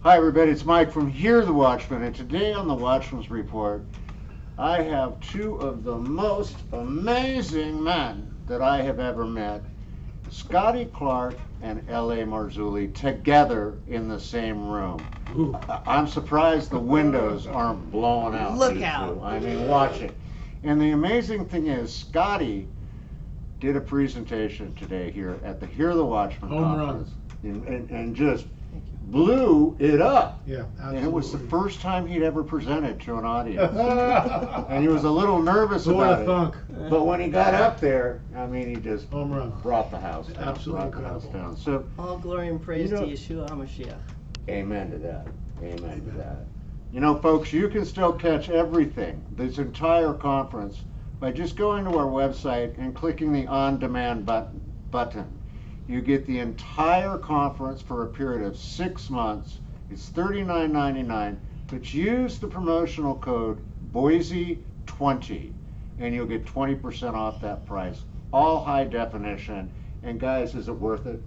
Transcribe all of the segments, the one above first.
Hi everybody, it's Mike from Here the Watchman, and today on the Watchman's Report, I have two of the most amazing men that I have ever met, Scotty Clarke and L.A. Marzulli, together in the same room. Ooh. I'm surprised the windows aren't blowing out. Look out. I mean, watch it. And the amazing thing is, Scotty did a presentation today here at the Hear the Watchman conference, and just blew it up. Yeah, absolutely. And it was the first time he'd ever presented to an audience. And he was a little nervous about it. Thunk. But when he got up there, I mean, he just Home run. brought the house down. Absolutely brought the house incredible. down. So, All glory and praise You know- to Yeshua HaMashiach. amen to that. Amen to that. You know, folks, you can still catch everything, this entire conference, by just going to our website and clicking the on-demand button. You get the entire conference for a period of 6 months. It's $39.99, but use the promotional code Boise20 and you'll get 20% off that price. All high definition. And guys, is it worth it?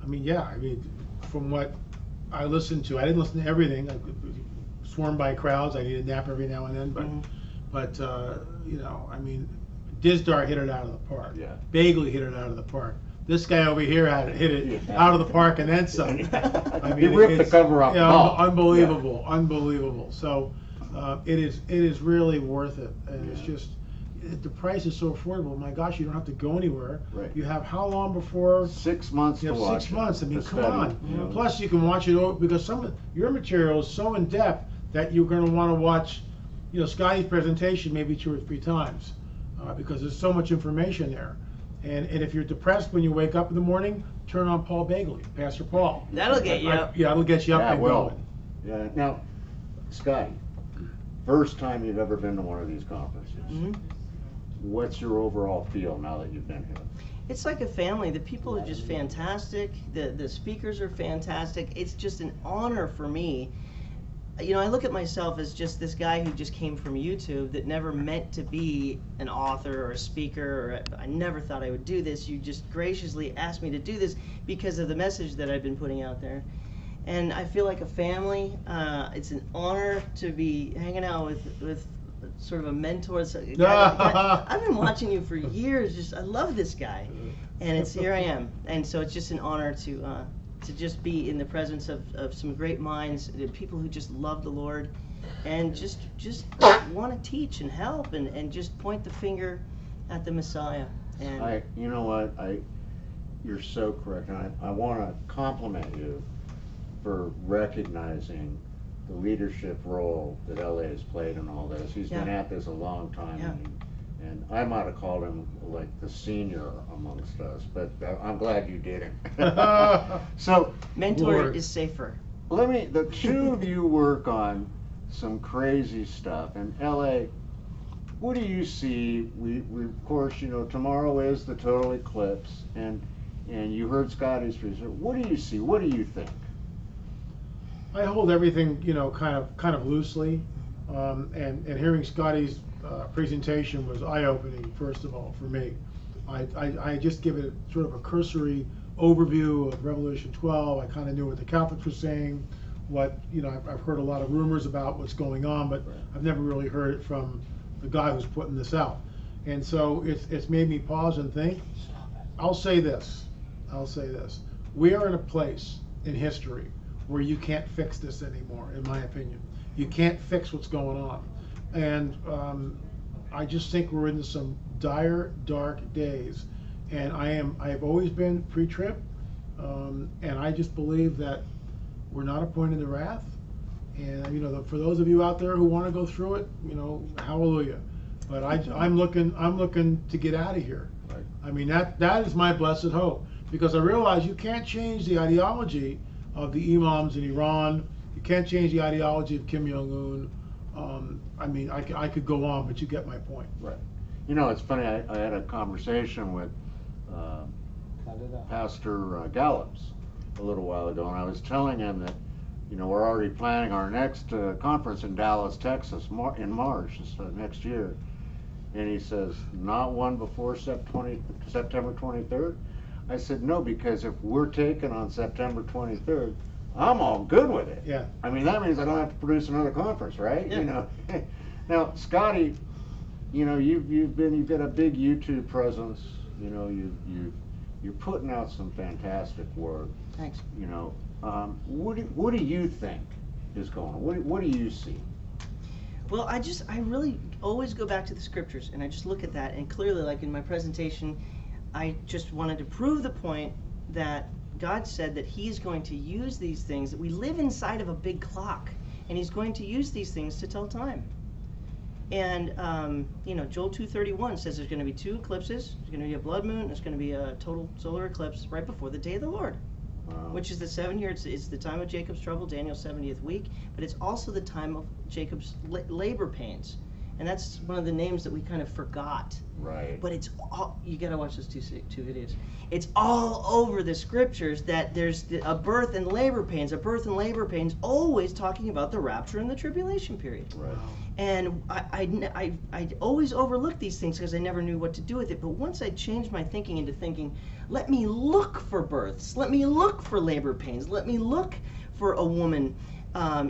I mean, yeah. I mean, from what I listened to, I didn't listen to everything. I swarmed by crowds. I need a nap every now and then, but you know, I mean, Dizdar hit it out of the park. Yeah. Bagley hit it out of the park. This guy over here hit it out of the park and then some. I He ripped the cover off. Yeah, Oh. unbelievable, unbelievable. So it is really worth it, and it's just the price is so affordable. My gosh, you don't have to go anywhere. Right. You have how long before? 6 months You to have watch 6 months. I mean, to come study, on. you know. Plus, you can watch it over because some of your material is so in depth that you're going to want to watch, you know, Scotty's presentation maybe 2 or 3 times because there's so much information there. And if you're depressed when you wake up in the morning, turn on Paul Bagley, Pastor Paul. That'll get you up. Yeah, it'll get you up Yeah, and well. going. Yeah. Now, Scotty, first time you've ever been to one of these conferences. Mhm. What's your overall feel now that you've been here? It's like a family. The people are just fantastic. The speakers are fantastic. It's just an honor for me. You know, I look at myself as just this guy who just came from YouTube that never meant to be an author or a speaker. Or I never thought I would do this. You just graciously asked me to do this because of the message that I've been putting out there. And I feel like a family. It's an honor to be hanging out with sort of a mentor. I've been watching you for years. I love this guy, and here I am. And so it's just an honor to just be in the presence of some great minds, people who just love the Lord, and just want to teach and help and just point the finger at the Messiah. And You know what? You're so correct, and I want to compliment you for recognizing the leadership role that LA has played in all this. He's been at this a long time, and I might have called him like the senior amongst us, but I'm glad you didn't. So, mentor Lord. is safer. the two of you work on some crazy stuff, and LA, what do you see? We of course, you know, tomorrow is the total eclipse, and you heard Scotty's presentation. What do you see? What do you think? I hold everything, you know, kind of loosely, and hearing Scotty's presentation was eye-opening. First of all, for me, I just give it sort of a cursory overview of Revelation 12. I kind of knew what the Catholics were saying, what, you know, I've heard a lot of rumors about what's going on, but I've never really heard it from the guy who's putting this out, and so it's made me pause and think. I'll say this. We are in a place in history where you can't fix this anymore, in my opinion. You can't fix what's going on. And I just think we're in some dire, dark days. And I've always been pre-trib, and I just believe that we're not appointed to wrath. And, you know, for those of you out there who want to go through it, you know, hallelujah. But I'm looking to get out of here. Right. I mean, that is my blessed hope, because I realize you can't change the ideology of the imams in Iran. You can't change the ideology of Kim Jong-un. I mean, I could go on, but you get my point. Right. You know, it's funny, I had a conversation with Pastor Gallops a little while ago, and I was telling him that, you know, we're already planning our next conference in Dallas, Texas, in March, next year. And he says, not one before September 23rd? I said, no, because if we're taken on September 23rd, I'm all good with it. Yeah. I mean, that means I don't have to produce another conference, right? Yeah. You know. Now, Scotty, you know, you've got a big YouTube presence. You know, you're putting out some fantastic work. Thanks. You know, what do you think is going on? What do you see? Well, I really always go back to the scriptures, and I just look at that, and clearly, like in my presentation, I just wanted to prove the point that God said that He's going to use these things, that we live inside of a big clock, and He's going to use these things to tell time. And, you know, Joel 2:31 says there's going to be 2 eclipses, there's going to be a blood moon, there's going to be a total solar eclipse right before the day of the Lord. Wow. Which is the 7 year, it's the time of Jacob's trouble, Daniel's 70th week, but it's also the time of Jacob's labor pains. And that's one of the names that we kind of forgot. Right. But it's all, you gotta watch those two videos. It's all over the scriptures that there's a birth and labor pains, always talking about the rapture and the tribulation period. Right. And I always overlooked these things because I never knew what to do with it. But once I changed my thinking into thinking, let me look for births, let me look for labor pains, let me look for a woman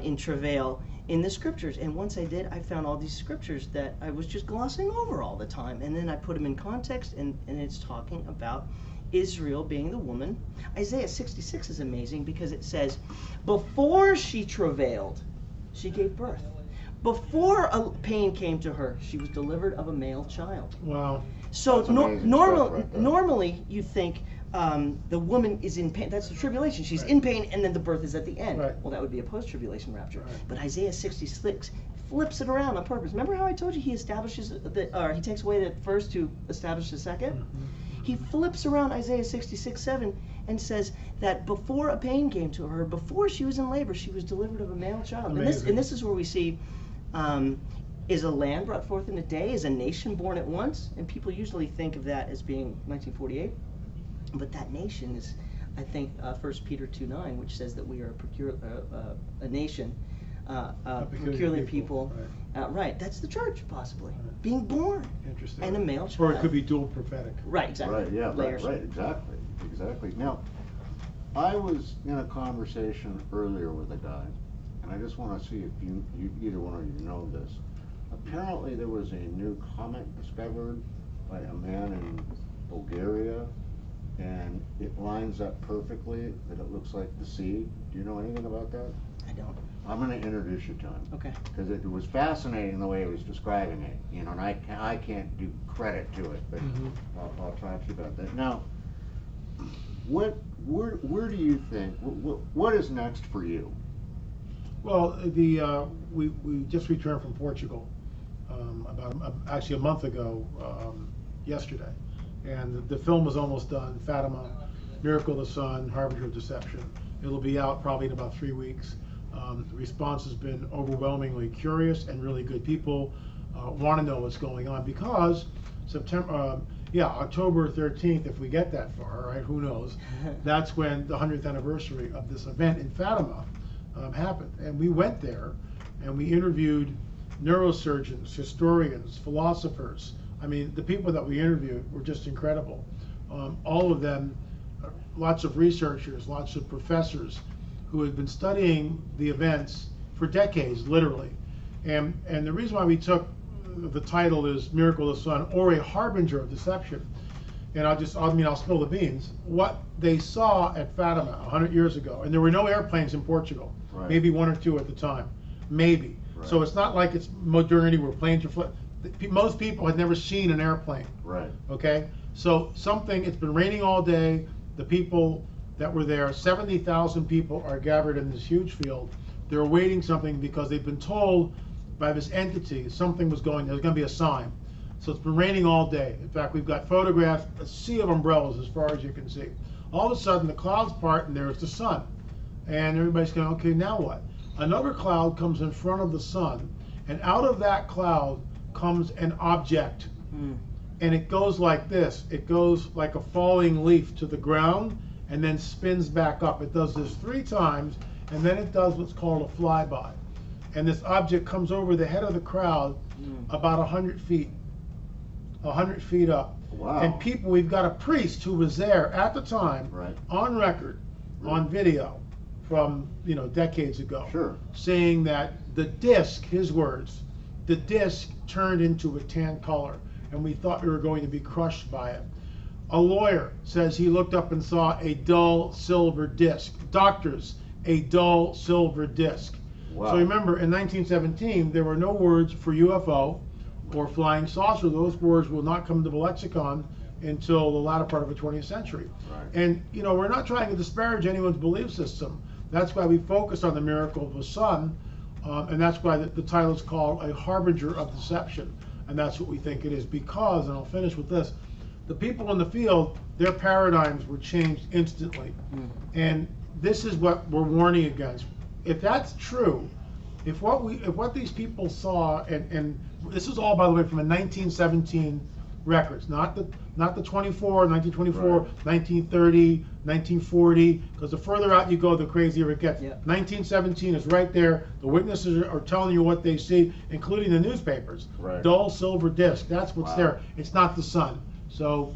in travail in the scriptures. And once I did, I found all these scriptures that I was just glossing over all the time. And then I put them in context, and it's talking about Israel being the woman. Isaiah 66 is amazing because it says, before she travailed, she gave birth. Before a pain came to her, she was delivered of a male child. Wow. So That's amazing stuff right there. normally you think the woman is in pain. That's the tribulation. She's Right. in pain, and then the birth is at the end. Right. Well, that would be a post-tribulation rapture. Right. But Isaiah 66 flips it around on purpose. Remember how I told you he establishes or he takes away the first to establish the second? Mm-hmm. He flips around Isaiah 66:7 and says that before a pain came to her, before she was in labor, she was delivered of a male child. Amazing. And this is where we see. Is a land brought forth in a day? Is a nation born at once? And people usually think of that as being 1948. But that nation is, I think, 1 Peter 2:9, which says that we are a nation, peculiar people. Right, that's the church, possibly. Right. Being born. Interesting. And a male child. Or it could be dual prophetic. Right, exactly. Right, yeah, Layers. right, exactly. Now, I was in a conversation earlier with a guy, and I just want to see if you either one of you know this. Apparently there was a new comet discovered by a man in Bulgaria, and it lines up perfectly that it looks like the sea. Do you know anything about that? I don't. I'm going to introduce you to him. Okay. Because it was fascinating the way he was describing it, you know, and I can't do credit to it, but Mhm. I'll talk to you about that. Now, where do you think, what is next for you? Well, we just returned from Portugal actually a month ago yesterday, and the film is almost done. Fatima, Miracle of the Sun, Harbinger of Deception. It'll be out probably in about 3 weeks. The response has been overwhelmingly curious and really good. People want to know what's going on because October 13th, if we get that far, right? Who knows? That's when the 100th anniversary of this event in Fatima happened, and we went there and we interviewed neurosurgeons, historians, philosophers. I mean, the people that we interviewed were just incredible. All of them, lots of researchers, lots of professors who had been studying the events for decades, literally. And the reason why we took the title is Miracle of the Sun, or a Harbinger of Deception. And I'll spill the beans. What they saw at Fatima 100 years ago, and there were no airplanes in Portugal, Right. maybe 1 or 2 at the time, maybe. Right. So it's not like it's modernity where planes are flying. Most people had never seen an airplane. Right. Okay, so it's been raining all day. The people that were there, 70,000 people are gathered in this huge field. They're awaiting something because they've been told by this entity there's going to be a sign. So it's been raining all day. In fact, we've got photographs, a sea of umbrellas as far as you can see. All of a sudden the clouds part and there's the sun. And everybody's going, okay, now what? Another cloud comes in front of the sun, and out of that cloud comes an object. And it goes like this. It goes like a falling leaf to the ground and then spins back up. It does this 3 times, and then it does what's called a flyby. And this object comes over the head of the crowd about 100 feet. 100 feet up. Wow. And we've got a priest who was there at the time, Right. on record, on video, from, you know, decades ago. Sure. Saying that the disc, his words, the disc turned into a tan color, and we thought we were going to be crushed by it. A lawyer says he looked up and saw a dull silver disc. Doctors, a dull silver disc. Wow. So remember, in 1917, there were no words for UFO or flying saucer. Those words will not come to the lexicon until the latter part of the 20th century. Right. And, you know, we're not trying to disparage anyone's belief system. That's why we focus on the miracle of the sun, and that's why the title is called A Harbinger of Deception. And that's what we think it is, because, and I'll finish with this, the people in the field, their paradigms were changed instantly. And this is what we're warning against. If that's true, if what these people saw, and this is all, by the way, from a 1917 records, not the 1924, Right. 1930, 1940, because the further out you go, the crazier it gets. Yeah. 1917 is right there. The witnesses are telling you what they see, including the newspapers. Right. Dull silver disc, that's what's Wow. there. It's not the sun. So,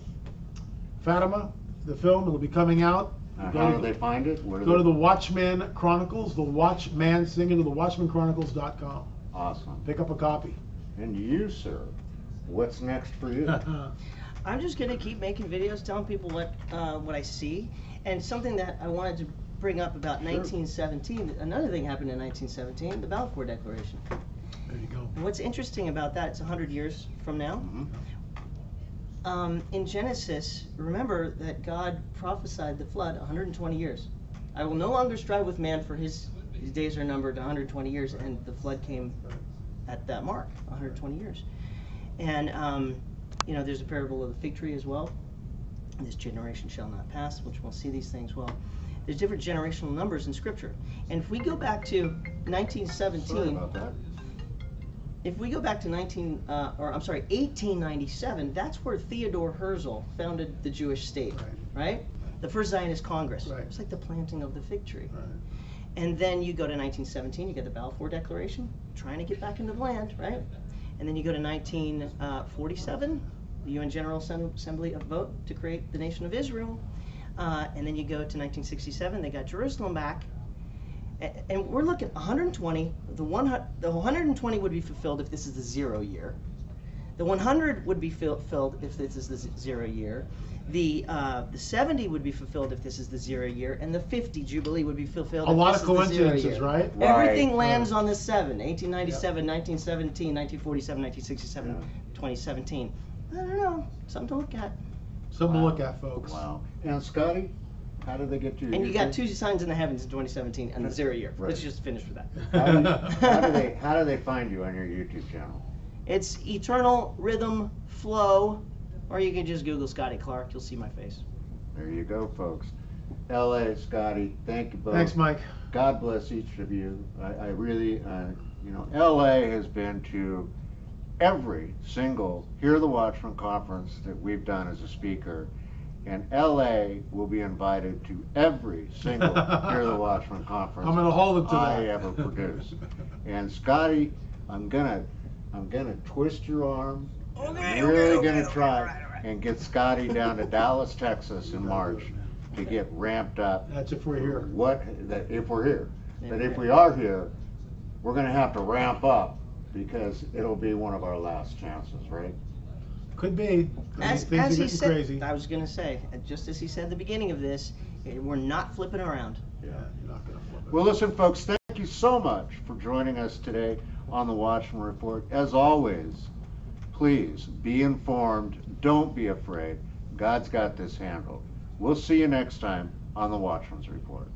Fatima, the film, it'll be coming out. How do they find it? Where do Go they- to the Watchmen Chronicles, the Watchman, singular, the WatchmenChronicles.com. Awesome. Pick up a copy. And you, sir, what's next for you? I'm just gonna keep making videos, telling people what I see, and something that I wanted to bring up about 1917. Another thing happened in 1917, the Balfour Declaration. There you go. And what's interesting about that? It's 100 years from now. Mhm. In Genesis, remember that God prophesied the flood 120 years. I will no longer strive with man, for his days are numbered 120 years, and the flood came at that mark, 120 years. And you know, there's a parable of the fig tree as well. This generation shall not pass, which we'll see these things. Well, there's different generational numbers in Scripture. And if we go back to 1917, Sorry about that. if we go back to 1897, that's where Theodore Herzl founded the Jewish state, right? The first Zionist Congress. Right. It's like the planting of the fig tree. Right. And then you go to 1917, you get the Balfour Declaration, trying to get back into the land, right? And then you go to 1947, the UN General Assembly a vote to create the nation of Israel. And then you go to 1967, they got Jerusalem back. And we're looking 120. The 120 would be fulfilled if this is the 0 year. The 100 would be fulfilled if this is the 0 year. The 70 would be fulfilled if this is the 0 year, and the 50 Jubilee would be fulfilled. A if lot this of is the 0 coincidences, year. right? Everything Right. lands on the 7. 1897, 1917, 1947, 1967, Yeah. 2017. I don't know. Something to look at. Something Wow. to look at, folks. Wow. And Scotty, how did they get to you? And you got 2 signs in the heavens in 2017 and the 0 year. Right. Let's just finish with that. How do they find you on your YouTube channel? It's Eternal Rhythm Flow, or you can just Google Scotty Clarke. You'll see my face. There you go, folks. L.A. Scotty, thank you both. Thanks, Mike. God bless each of you. I really, you know, L.A. has been to every single Hear the Watchman conference that we've done as a speaker, and L.A. will be invited to every single Hear the Watchman conference I'm going to hold him to I that. ever produce. And Scotty, I'm gonna twist your arm. I'm really gonna try and get Scotty down to Dallas, Texas in March to get ramped up. That's if we're here. If we're here. If But we're if here. we are here, we're gonna have to ramp up because it'll be one of our last chances, right? Could be. As Things are he getting said, crazy. I was going to say, just as he said at the beginning of this, we're not flipping around. Yeah, you're not going to flip it. Well, listen, folks, thank you so much for joining us today on the Watchman Report. As always, please be informed. Don't be afraid. God's got this handled. We'll see you next time on the Watchman's Report.